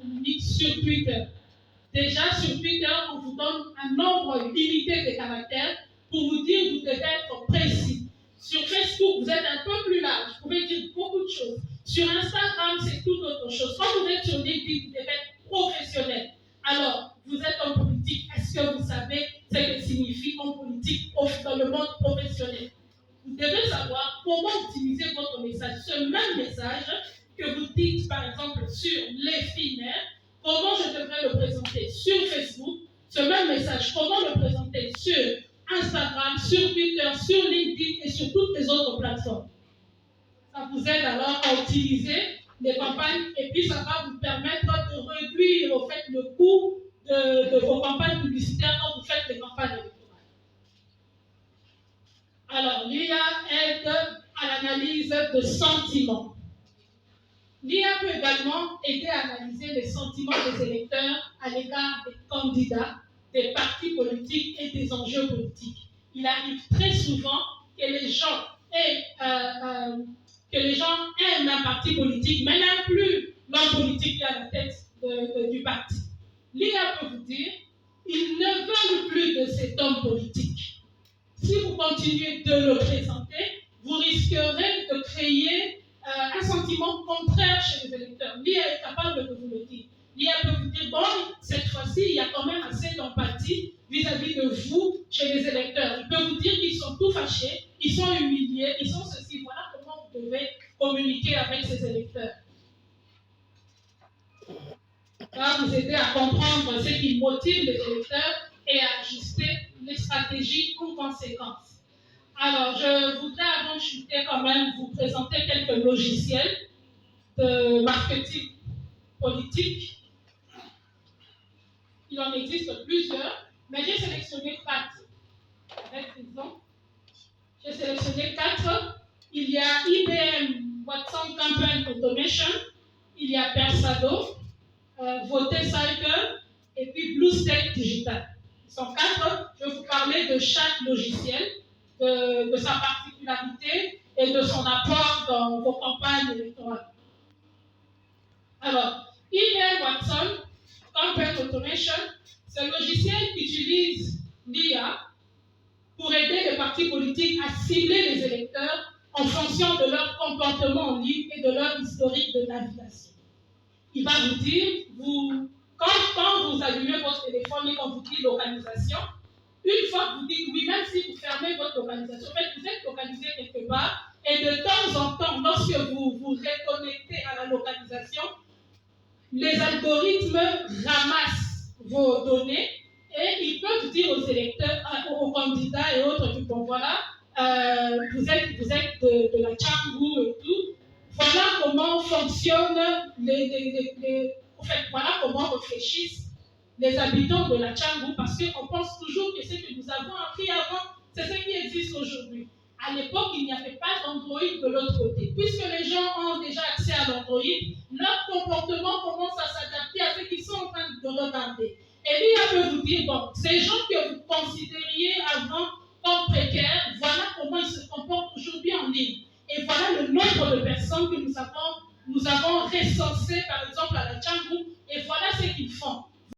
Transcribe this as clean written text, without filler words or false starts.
communique sur Twitter. Déjà, sur Twitter, on vous donne un nombre limité de caractères pour vous dire que vous devez être précis. Sur Facebook, vous êtes un peu plus large, vous pouvez dire beaucoup de choses. Sur Instagram, c'est tout autre chose. Quand vous êtes sur LinkedIn, vous devez être professionnel. Alors, vous êtes en politique, est-ce que vous savez ce que signifie en politique dans le monde professionnel? Vous devez savoir comment utiliser votre message. Ce même message que vous dites, par exemple, sur les filles, comment je devrais le présenter sur Facebook, ce même message, comment le présenter sur Instagram, sur Twitter, sur LinkedIn et sur toutes les autres plateformes. Ça vous aide alors à utiliser les campagnes et puis ça va vous permettre de réduire au fait, le coût de vos campagnes publicitaires quand vous faites les campagnes électorales. Alors, l'IA aide à l'analyse de sentiments. L'IA peut également aider à analyser les sentiments des électeurs à l'égard des candidats, des partis politiques et des enjeux politiques. Il arrive très souvent que les gens aiment un parti politique, mais n'aiment plus l'homme politique qui est à la tête du parti. L'IA peut vous dire, ils ne veulent plus de cet homme politique. Si vous continuez de le présenter, vous risquerez de créer un sentiment contraire chez les électeurs. L'IA est capable de vous le dire. L'IA peut vous dire, bon, cette fois-ci, il y a quand même assez d'empathie vis-à-vis de vous chez les électeurs. Il peut vous dire qu'ils sont tout fâchés, ils sont humiliés, ils sont ceci. Voilà comment vous devez communiquer avec ces électeurs. Ça va vous aider à comprendre ce qui motive les électeurs et à ajuster les stratégies en conséquence. Alors, je voudrais avant de chuter quand même vous présenter quelques logiciels de marketing politique. Il en existe plusieurs, mais j'ai sélectionné 4. Avec raison. J'ai sélectionné 4. Il y a IBM Watson Campaign Automation, il y a Persado, VoteCycle et puis BlueStack Digital. Ils sont 4. Je vais vous parler de chaque logiciel, de sa particularité et de son apport dans vos campagnes électorales. Alors, IBM Watson Campaign Automation, c'est un logiciel qui utilise l'IA pour aider les partis politiques à cibler les électeurs en fonction de leur comportement en ligne et de leur historique de navigation. Il va vous dire, quand vous allumez votre téléphone et qu'on vous dit localisation, une fois que vous dites oui, même si vous fermez votre localisation, en fait, vous êtes localisé quelque part, et de temps en temps, lorsque vous vous reconnectez à la localisation, les algorithmes ramassent vos données et ils peuvent dire aux électeurs, aux candidats et autres, bon voilà, vous êtes de la Tchangou et tout, voilà comment fonctionnent en fait, voilà comment réfléchissent les habitants de la Tchangou, parce qu'on pense toujours que ce que nous avons appris avant, c'est ce qui existe aujourd'hui. À l'époque, il n'y avait pas d'Android de l'autre côté. Puisque les gens ont déjà accès à l'Android, leur comportement commence à s'adapter à ce qu'ils sont en train de regarder. Et l'IA peut vous dire, bon, ces gens que vous considériez avant comme précaires, voilà comment ils se comportent aujourd'hui en ligne. Et voilà le nombre de personnes que nous avons recensées, par exemple, à la Tchangou,